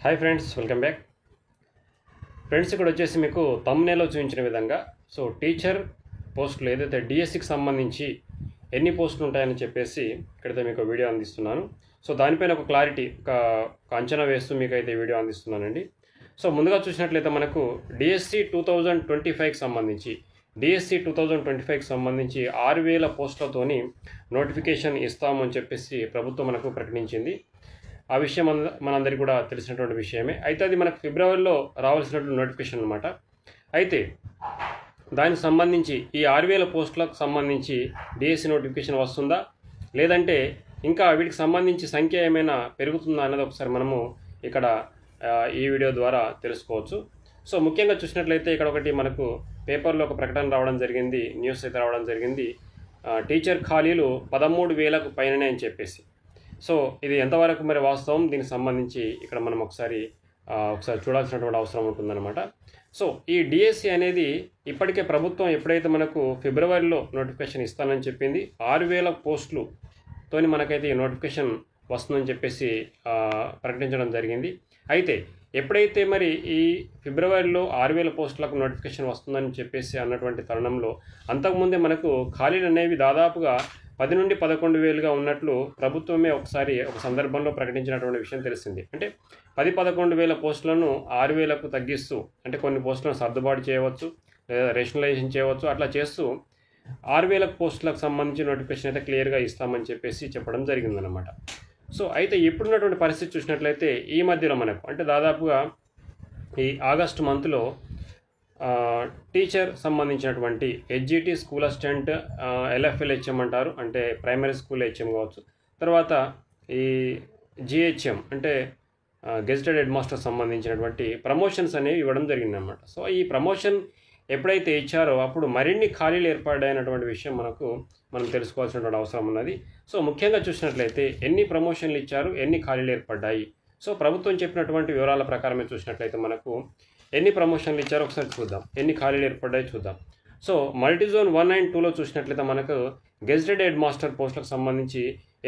Hi friends, welcome back. Friends, ఇక్కడ వచ్చేసి మీకు థంబ్నెయిల్లో చూపించిన విధంగా టీచర్ పోస్టులు ఏదైతే డిఎస్సికి సంబంధించి ఎన్ని పోస్టులు ఉంటాయని చెప్పేసి ఇక్కడైతే మీకు వీడియో అందిస్తున్నాను. దానిపైన ఒక క్లారిటీ, ఒక అంచనా వేస్తూ మీకు అయితే వీడియో అందిస్తున్నానండి. ముందుగా చూసినట్లయితే మనకు డిఎస్సి 2025కి సంబంధించి డిఎస్సి 2025కి సంబంధించి 6000 పోస్టులతోని నోటిఫికేషన్ ఇస్తామని చెప్పేసి ప్రభుత్వం మనకు ప్రకటించింది. ఆ విషయం మనందరికీ కూడా తెలిసినటువంటి విషయమే. అయితే అది మనకు ఫిబ్రవరిలో రావాల్సినటువంటి నోటిఫికేషన్ అనమాట. అయితే దానికి సంబంధించి ఈ 6000 పోస్టులకు సంబంధించి డిఎస్సి నోటిఫికేషన్ వస్తుందా, లేదంటే ఇంకా వీటికి సంబంధించి సంఖ్య ఏమైనా పెరుగుతుందా అన్నది ఒకసారి మనము ఇక్కడ ఈ వీడియో ద్వారా తెలుసుకోవచ్చు. ముఖ్యంగా చూసినట్లయితే ఇక్కడ ఒకటి మనకు పేపర్లో ఒక ప్రకటన రావడం జరిగింది, న్యూస్ అయితే రావడం జరిగింది. టీచర్ ఖాళీలు 13,000కు పైననే అని చెప్పేసి. ఇది ఎంతవరకు మరి వాస్తవం, దీనికి సంబంధించి ఇక్కడ మనం ఒకసారి చూడాల్సినటువంటి అవసరం ఉంటుందన్నమాట. ఈ డిఎస్సి అనేది ఇప్పటికే ప్రభుత్వం ఎప్పుడైతే మనకు ఫిబ్రవరిలో నోటిఫికేషన్ ఇస్తానని చెప్పింది, 6000 పోస్టులతోని మనకైతే ఈ నోటిఫికేషన్ వస్తుందని చెప్పేసి ప్రకటించడం జరిగింది. అయితే ఎప్పుడైతే మరి ఈ ఫిబ్రవరిలో 6000 పోస్టులకు నోటిఫికేషన్ వస్తుందని చెప్పేసి అన్నటువంటి తరుణంలో అంతకుముందే మనకు ఖాళీలు అనేవి దాదాపుగా 10 నుండి 11,000గా ఉన్నట్లు ప్రభుత్వమే ఒక సందర్భంలో ప్రకటించినటువంటి విషయం తెలిసింది. అంటే 10-11,000 పోస్టులను 6,000కు తగ్గిస్తూ, అంటే కొన్ని పోస్టులను సర్దుబాటు చేయవచ్చు లేదా రేషనలైజేషన్ చేయవచ్చు, అట్లా చేస్తూ 6,000 పోస్టులకు సంబంధించి నోటిఫికేషన్ అయితే క్లియర్గా ఇస్తామని చెప్పేసి చెప్పడం జరిగిందనమాట. అయితే ఇప్పుడున్నటువంటి పరిస్థితి చూసినట్లయితే ఈ మధ్యలో మనకు అంటే దాదాపుగా ఈ ఆగస్టు మంత్లో టీచర్ సంబంధించినటువంటి HGT school assistant, LFL HM అంటారు, అంటే ప్రైమరీ స్కూల్ హెచ్ఎం కావచ్చు, తర్వాత ఈ జిహెచ్ఎం అంటే గెజిటెడ్ హెడ్ మాస్టర్ సంబంధించినటువంటి ప్రమోషన్స్ అనేవి ఇవ్వడం జరిగిందన్నమాట. ఈ ప్రమోషన్ ఎప్పుడైతే ఇచ్చారో అప్పుడు మరిన్ని ఖాళీలు ఏర్పడ్డాయన్నటువంటి విషయం మనం తెలుసుకోవాల్సినటువంటి అవసరం ఉన్నది. ముఖ్యంగా చూసినట్లయితే ఎన్ని ప్రమోషన్లు ఇచ్చారు, ఎన్ని ఖాళీలు ఏర్పడ్డాయి. ప్రభుత్వం చెప్పినటువంటి వివరాల ప్రకారమే చూసినట్లయితే మనకు ఎన్ని ప్రమోషన్లు ఇచ్చారో ఒకసారి చూద్దాం, ఎన్ని ఖాళీలు ఏర్పడ్డాయి చూద్దాం. మల్టీజోన్ 1 and 2లో చూసినట్లయితే మనకు గెజిటెడ్ హెడ్ మాస్టర్ పోస్టులకు సంబంధించి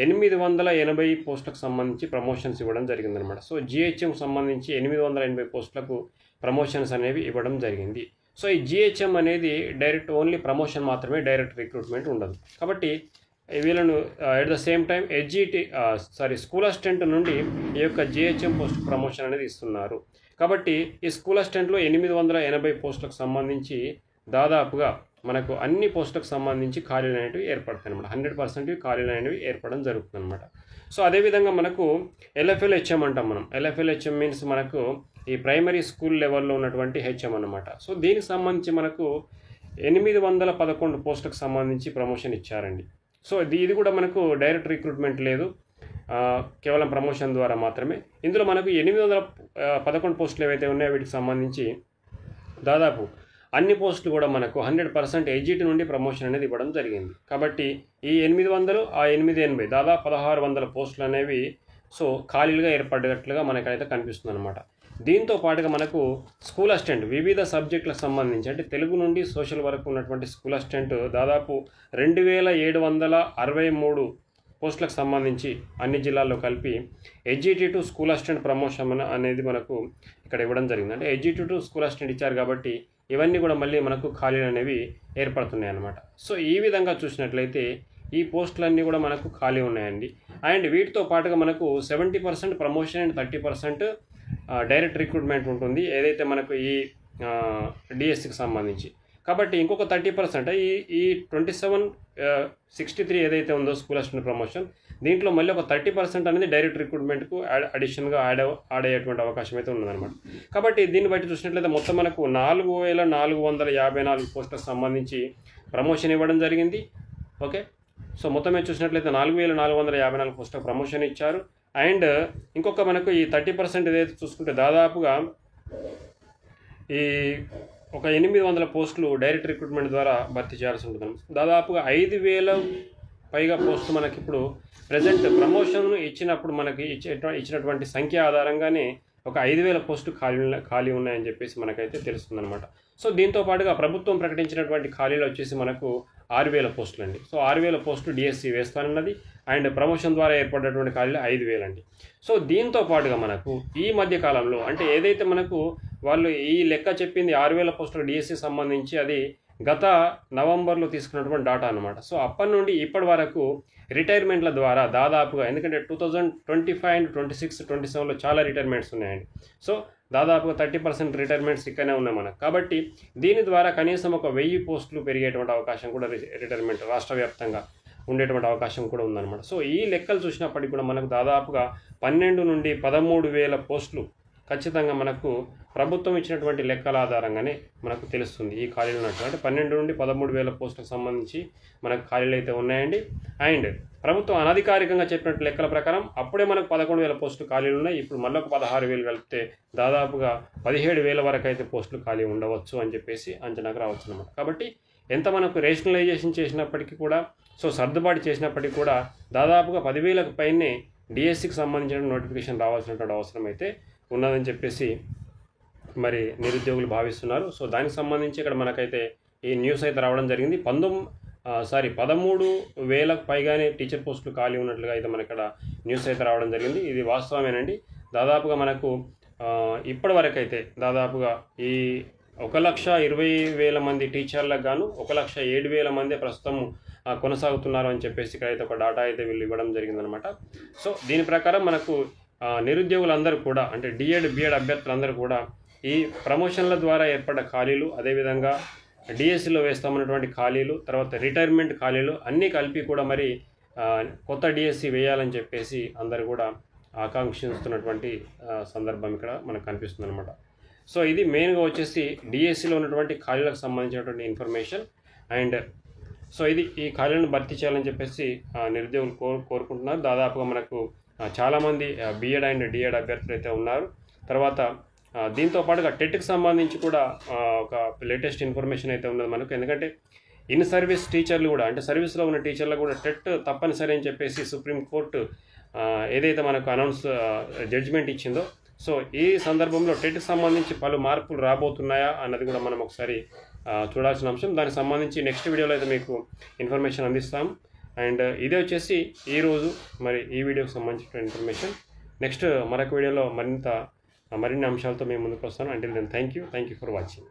880 పోస్టులకు సంబంధించి ప్రమోషన్స్ ఇవ్వడం జరిగిందనమాట. జిహెచ్ఎంకు సంబంధించి 880 పోస్టులకు ప్రమోషన్స్ అనేవి ఇవ్వడం జరిగింది. ఈ జిహెచ్ఎం అనేది డైరెక్ట్ ఓన్లీ ప్రమోషన్ మాత్రమే, డైరెక్ట్ రిక్రూట్మెంట్ ఉండదు. కాబట్టి వీళ్ళను at the same time school assistant నుండి ఈ యొక్క జిహెచ్ఎం పోస్ట్ ప్రమోషన్ అనేది ఇస్తున్నారు. కాబట్టి ఈ స్కూల్ అసిస్టెంట్లో 880 పోస్టులకు సంబంధించి దాదాపుగా మనకు అన్ని పోస్టులకు సంబంధించి ఖాళీలు అనేవి ఏర్పడతాయి అనమాట. 100% ఖాళీలు అనేవి ఏర్పడడం జరుగుతుంది అనమాట. అదేవిధంగా మనకు ఎల్ఎఫ్ఎల్ హెచ్ఎం అంటాం మనం. ఎల్ఎఫ్ఎల్ హెచ్ఎం మీన్స్ మనకు ఈ ప్రైమరీ స్కూల్ లెవెల్లో ఉన్నటువంటి హెచ్ఎం అనమాట. దీనికి సంబంధించి మనకు 811 పోస్టులకు సంబంధించి ప్రమోషన్ ఇచ్చారండి. ఇది కూడా మనకు డైరెక్ట్ రిక్రూట్మెంట్ లేదు, కేవలం ప్రమోషన్ ద్వారా మాత్రమే. ఇందులో మనకు 811 పోస్టులు ఏవైతే ఉన్నాయో వీటికి సంబంధించి దాదాపు అన్ని పోస్టులు కూడా మనకు 100% హెచ్జిటి నుండి ప్రమోషన్ అనేది ఇవ్వడం జరిగింది. కాబట్టి ఈ 800 ఆ 880 దాదాపు 1600 పోస్టులు అనేవి ఖాళీలుగా ఏర్పడ్డట్లుగా మనకైతే కనిపిస్తుంది అనమాట. దీంతో పాటుగా మనకు స్కూల్ అసిస్టెంట్ వివిధ సబ్జెక్టులకు సంబంధించి అంటే తెలుగు నుండి సోషల్ వరకు ఉన్నటువంటి స్కూల్ అసిస్టెంట్ దాదాపు 2763 పోస్టులకు సంబంధించి అన్ని జిల్లాల్లో కలిపి HGT to school assistant promotion అనేది మనకు ఇక్కడ ఇవ్వడం జరిగింది. అంటే హెచ్జిటి టు స్కూల్ అసిస్టెంట్ ఇచ్చారు కాబట్టి ఇవన్నీ కూడా మళ్ళీ మనకు ఖాళీలు అనేవి ఏర్పడుతున్నాయి అన్నమాట. ఈ విధంగా చూసినట్లయితే ఈ పోస్టులన్నీ కూడా మనకు ఖాళీ ఉన్నాయండి. అండ్ వీటితో పాటుగా మనకు 70% ప్రమోషన్ అండ్ 30% డైరెక్ట్ రిక్రూట్మెంట్ ఉంటుంది ఏదైతే మనకు ఈ డిఎస్సికి సంబంధించి. కాబట్టి ఇంకొక 30% ఈ 2763 ఏదైతే ఉందో స్కూల్ అసిస్టెంట్ ప్రమోషన్, దీంట్లో మళ్ళీ ఒక 30% అనేది డైరెక్ట్ రిక్రూట్మెంట్కు అడిషన్గా యాడ్ అయ్యేటువంటి అవకాశం అయితే ఉన్నదన్నమాట. కాబట్టి దీన్ని బట్టి చూసినట్లయితే మొత్తం మనకు 4454 పోస్టులకు సంబంధించి ప్రమోషన్ ఇవ్వడం జరిగింది. ఓకే, మొత్తమే చూసినట్లయితే 4454 పోస్టులకు ప్రమోషన్ ఇచ్చారు. అండ్ ఇంకొక మనకు ఈ 30% ఏదైతే చూసుకుంటే దాదాపుగా ఈ ఒక 800 పోస్టులు డైరెక్ట్ రిక్రూట్మెంట్ ద్వారా భర్తీ చేయాల్సి ఉంటుంది. దాదాపుగా 5,000 పైగా పోస్టులు మనకి ఇప్పుడు ప్రజెంట్ ప్రమోషన్ ఇచ్చినప్పుడు మనకి ఇచ్చినటువంటి సంఖ్య ఆధారంగానే ఒక 5,000 పోస్టులు ఖాళీ ఉన్నాయని చెప్పేసి మనకైతే తెలుస్తుందన్నమాట. దీంతో పాటుగా ప్రభుత్వం ప్రకటించినటువంటి ఖాళీలు వచ్చేసి మనకు 6,000 పోస్టులు అండి. సో 6,000 పోస్టులు డిఎస్సి వేస్తానన్నది. అండ్ ప్రమోషన్ ద్వారా ఏర్పడినటువంటి ఖాళీలు 5,000 అండి. సో దీంతో పాటుగా మనకు ఈ మధ్య కాలంలో అంటే ఏదైతే మనకు వాళ్ళు ఈ లెక్క చెప్పింది 6,000 పోస్టుల డిఎస్సి సంబంధించి అది గత నవంబర్లో తీసుకున్నటువంటి డాటా అనమాట. సో అప్పటి నుండి ఇప్పటి వరకు రిటైర్మెంట్ల ద్వారా దాదాపుగా, ఎందుకంటే 2025 అండ్ 26, 27లో చాలా రిటైర్మెంట్స్ ఉన్నాయండి. సో దాదాపుగా 30% రిటైర్మెంట్స్ ఇక్కడనే ఉన్నాయి మనకు. కాబట్టి దీని ద్వారా కనీసం ఒక 1000 పోస్టులు పెరిగేటువంటి అవకాశం కూడా రిటైర్మెంట్ రాష్ట్ర వ్యాప్తంగా ఉండేటువంటి అవకాశం కూడా ఉందన్నమాట. సో ఈ లెక్కలు చూసినప్పటికీ కూడా మనకు దాదాపుగా 12 నుండి 13,000 పోస్టులు ఖచ్చితంగా మనకు ప్రభుత్వం ఇచ్చినటువంటి లెక్కల ఆధారంగానే మనకు తెలుస్తుంది ఈ ఖాళీలు ఉన్నట్టు. అంటే 12 నుండి 13,000 పోస్టులకు సంబంధించి మనకు ఖాళీలు అయితే ఉన్నాయండి. అండ్ ప్రభుత్వం అనధికారికంగా చెప్పినట్టు లెక్కల ప్రకారం అప్పుడే మనకు 11,000 పోస్టులు ఖాళీలు ఉన్నాయి. ఇప్పుడు మళ్ళీ ఒక 16,000 కలిపితే దాదాపుగా 17,000 వరకు అయితే పోస్టులు ఖాళీ ఉండవచ్చు అని చెప్పేసి అంచనాకు రావచ్చు అన్నమాట. కాబట్టి ఎంత మనకు రేషనలైజేషన్ చేసినప్పటికీ కూడా, సో సర్దుబాటు చేసినప్పటికీ కూడా దాదాపుగా 10,000కు పైనే డిఎస్సికి సంబంధించిన నోటిఫికేషన్ రావాల్సినటువంటి అవసరం అయితే ఉన్నదని చెప్పేసి మరి నిరుద్యోగులు భావిస్తున్నారు. సో దానికి సంబంధించి ఇక్కడ మనకైతే ఈ న్యూస్ అయితే రావడం జరిగింది. 13,000కు పైగానే టీచర్ పోస్టులు ఖాళీ ఉన్నట్లుగా అయితే మనకి ఇక్కడ న్యూస్ అయితే రావడం జరిగింది. ఇది వాస్తవమేనండి. దాదాపుగా మనకు ఇప్పటి వరకు అయితే దాదాపుగా ఈ 1,20,000 మంది టీచర్లకు గాను 1,07,000 మంది ప్రస్తుతం కొనసాగుతున్నారు అని చెప్పేసి ఇక్కడైతే ఒక డాటా అయితే వీళ్ళు ఇవ్వడం జరిగిందనమాట. సో దీని ప్రకారం మనకు నిరుద్యోగులందరూ కూడా అంటే డిఎడ్ బిఎడ్ అభ్యర్థులందరూ కూడా ఈ ప్రమోషన్ల ద్వారా ఏర్పడ్డ ఖాళీలు, అదేవిధంగా డిఎస్సిలో వేస్తామన్నటువంటి ఖాళీలు, తర్వాత రిటైర్మెంట్ ఖాళీలు అన్నీ కలిపి కూడా మరి కొత్త డిఎస్సి వేయాలని చెప్పేసి అందరూ కూడా ఆకాంక్షిస్తున్నటువంటి సందర్భం ఇక్కడ మనకు కనిపిస్తుంది అనమాట. సో ఇది మెయిన్గా వచ్చేసి డిఎస్సిలో ఉన్నటువంటి ఖాళీలకు సంబంధించినటువంటి ఇన్ఫర్మేషన్. అండ్ సో ఇది ఈ ఖాళీలను భర్తీ చేయాలని చెప్పేసి నిరుద్యోగులు కోరుకుంటున్నారు. దాదాపుగా మనకు చాలామంది బిఎడ్ అండ్ డిఎడ్ అభ్యర్థులు అయితే ఉన్నారు. తర్వాత దీంతో పాటుగా టెట్కి సంబంధించి కూడా ఒక లేటెస్ట్ ఇన్ఫర్మేషన్ అయితే ఉన్నది మనకు. ఎందుకంటే ఇన్ సర్వీస్ టీచర్లు కూడా అంటే సర్వీస్లో ఉన్న టీచర్లు కూడా టెట్ తప్పనిసరి అని చెప్పేసి సుప్రీంకోర్టు ఏదైతే మనకు జడ్జిమెంట్ ఇచ్చిందో, సో ఈ సందర్భంలో టెట్కి సంబంధించి పలు మార్పులు రాబోతున్నాయా అన్నది కూడా మనం ఒకసారి చూడాల్సిన అంశం. దానికి సంబంధించి నెక్స్ట్ వీడియోలో అయితే మీకు ఇన్ఫర్మేషన్ అందిస్తాం. అండ్ ఇదే వచ్చేసి ఈరోజు మరి ఈ వీడియోకి సంబంధించిన ఇన్ఫర్మేషన్. నెక్స్ట్ మరొక వీడియోలో మరిన్ని అంశాలతో మేము ముందుకు వస్తాను. Until then thank you for watching.